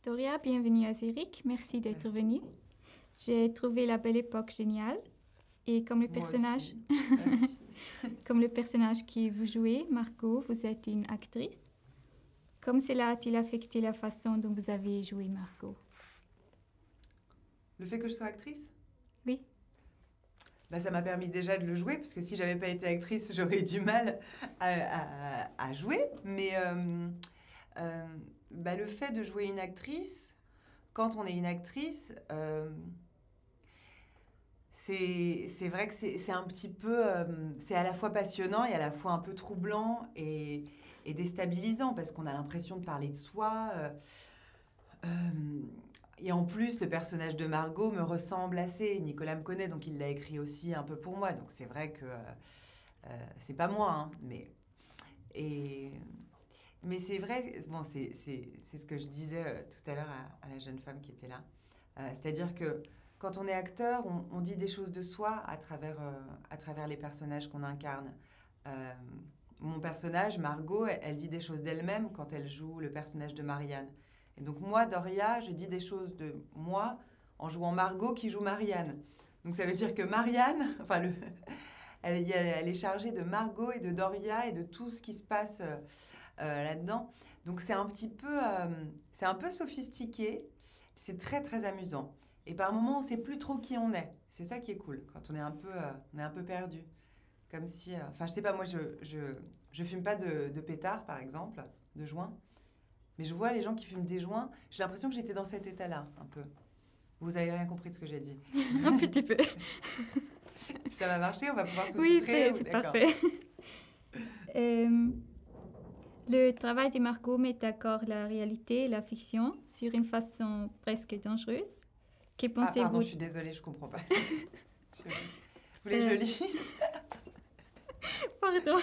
Doria, bienvenue à Zurich. Merci d'être Merci. venue. J'ai trouvé La Belle Époque géniale. Et comme le Moi personnage, aussi. Merci. comme le personnage que vous jouez, Margot, vous êtes une actrice. Comment cela a-t-il affecté la façon dont vous avez joué Margot? Le fait que je sois actrice, Oui. bah, ça m'a permis déjà de le jouer, parce que si j'avais pas été actrice, j'aurais eu du mal à jouer. Mais bah, le fait de jouer une actrice, quand on est une actrice, c'est vrai que c'est un petit peu... c'est à la fois passionnant et à la fois un peu troublant et déstabilisant, parce qu'on a l'impression de parler de soi. Et en plus, le personnage de Margot me ressemble assez. Nicolas me connaît, donc il l'a écrit aussi un peu pour moi. Donc c'est vrai que c'est pas moi, hein, mais c'est vrai, bon, c'est ce que je disais tout à l'heure à la jeune femme qui était là. C'est-à-dire que quand on est acteur, on dit des choses de soi à travers les personnages qu'on incarne. Mon personnage, Margot, elle dit des choses d'elle-même quand elle joue le personnage de Marianne. Et donc moi, Doria, je dis des choses de moi en jouant Margot qui joue Marianne. Donc ça veut dire que Marianne, enfin elle est chargée de Margot et de Doria et de tout ce qui se passe là-dedans. Donc c'est un peu sophistiqué, c'est très très amusant. Et par moments, on ne sait plus trop qui on est. C'est ça qui est cool, quand on est un peu perdu. Comme si, enfin je sais pas, moi je fume pas de pétard par exemple, de joint. Mais je vois les gens qui fument des joints, j'ai l'impression que j'étais dans cet état-là, un peu. Vous avez rien compris de ce que j'ai dit. Un petit peu. Ça va marcher, on va pouvoir Oui, sous-titrer c'est d'accord. parfait. Le travail de Margot met d'accord la réalité et la fiction sur une façon presque dangereuse. Que Ah, pardon, pensez-vous? je suis désolée, je comprends pas. Vous voulez que je le lise? Pardon.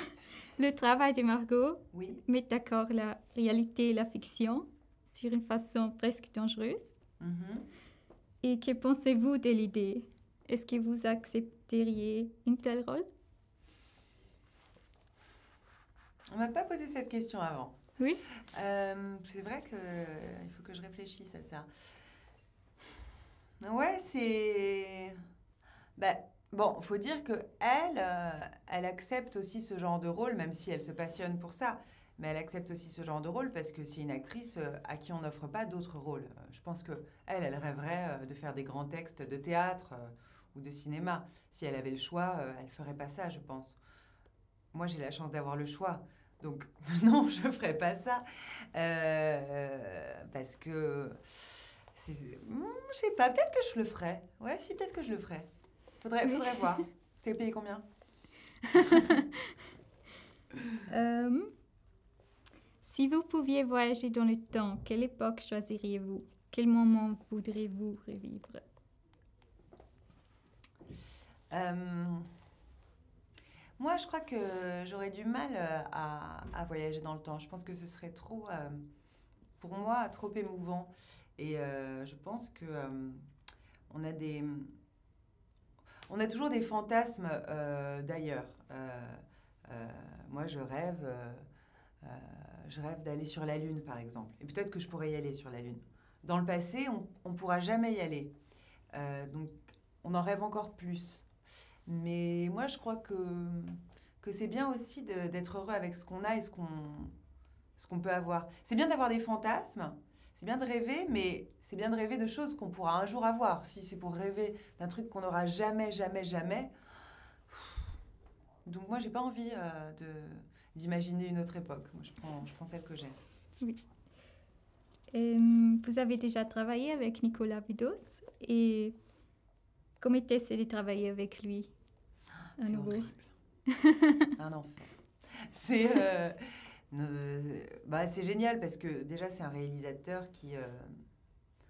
Le travail de Margot Oui. met d'accord la réalité et la fiction sur une façon presque dangereuse. Mhm. Et que pensez-vous de l'idée? Est-ce que vous accepteriez un tel rôle? On m'a pas posé cette question avant. Oui. C'est vrai qu'il faut que je réfléchisse à ça. Ouais, c'est... Ben, bon, faut dire que elle accepte aussi ce genre de rôle, même si elle se passionne pour ça. Mais elle accepte aussi ce genre de rôle parce que c'est une actrice à qui on n'offre pas d'autres rôles. Je pense que elle rêverait de faire des grands textes de théâtre ou de cinéma. Si elle avait le choix, elle ferait pas ça, je pense. Moi, j'ai la chance d'avoir le choix. Donc, non, je ferais pas ça. Parce que... je sais pas, peut-être que je le ferais. Ouais, si, peut-être que je le ferais. Faudrait voir. C'est payé combien? Si vous pouviez voyager dans le temps, quelle époque choisiriez-vous? Quel moment voudriez-vous revivre? Moi, je crois que j'aurais du mal à voyager dans le temps. Je pense que ce serait trop, pour moi, trop émouvant. Et je pense que on a on a toujours des fantasmes d'ailleurs. Moi, je rêve d'aller sur la Lune, par exemple. Et peut-être que je pourrais y aller sur la Lune. Dans le passé, on ne pourra jamais y aller. Donc, on en rêve encore plus. Mais moi, je crois que c'est bien aussi d'être heureux avec ce qu'on a et ce qu'on peut avoir. C'est bien d'avoir des fantasmes, c'est bien de rêver, mais c'est bien de rêver de choses qu'on pourra un jour avoir. Si c'est pour rêver d'un truc qu'on n'aura jamais, jamais, jamais. Donc moi, j'ai pas envie d'imaginer une autre époque. Moi, je prends celle que j'ai. Oui. Vous avez déjà travaillé avec Nicolas Bedos et comment était-ce de travailler avec lui à C'est nouveau? horrible. Un enfer. C'est génial parce que déjà, c'est un réalisateur qui...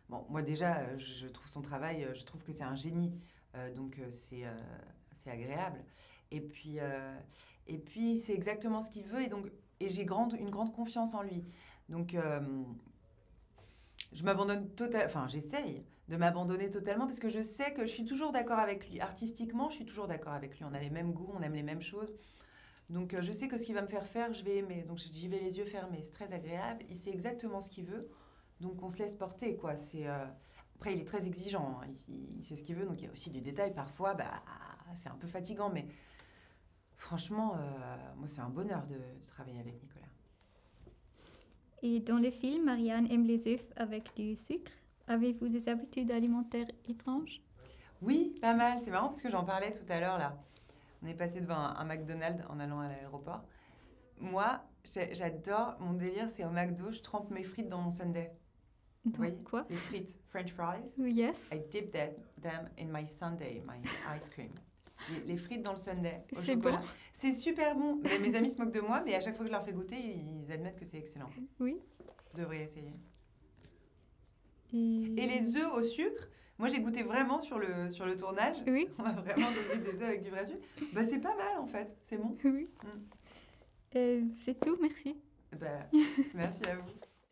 bon, moi déjà, je trouve son travail, je trouve que c'est un génie. Donc, c'est agréable. Et puis c'est exactement ce qu'il veut. Et j'ai une grande confiance en lui. Donc, je m'abandonne totalement... Enfin, j'essaye de m'abandonner totalement parce que je sais que je suis toujours d'accord avec lui. Artistiquement, je suis toujours d'accord avec lui. On a les mêmes goûts, on aime les mêmes choses. Donc, je sais que ce qu'il va me faire faire, je vais aimer. Donc, j'y vais les yeux fermés. C'est très agréable. Il sait exactement ce qu'il veut. Donc on se laisse porter, quoi. Après, il est très exigeant, hein. Il sait ce qu'il veut, donc il y a aussi du détail. Parfois, c'est un peu fatigant, mais franchement, moi, c'est un bonheur de travailler avec Nicolas. Et dans le film, Marianne aime les œufs avec du sucre. Avez-vous des habitudes alimentaires étranges? Oui, pas mal. C'est marrant parce que j'en parlais tout à l'heure, là. On est passé devant un McDonald's en allant à l'aéroport. Moi, j'adore, mon délire, c'est au McDo, je trempe mes frites dans mon sundae. Donc, quoi? Les frites, French fries. Yes. I dip them in my sundae, my ice cream. Les frites dans le sundae au C'est chocolat. bon. C'est super bon. Mais mes amis se moquent de moi, mais à chaque fois que je leur fais goûter, ils admettent que c'est excellent. Oui. Vous devriez essayer. Et les œufs au sucre, moi j'ai goûté vraiment sur le tournage. Oui. On m'a vraiment donné des œufs avec du vrai sucre. C'est pas mal en fait, c'est bon. Oui. C'est tout, merci. Merci à vous.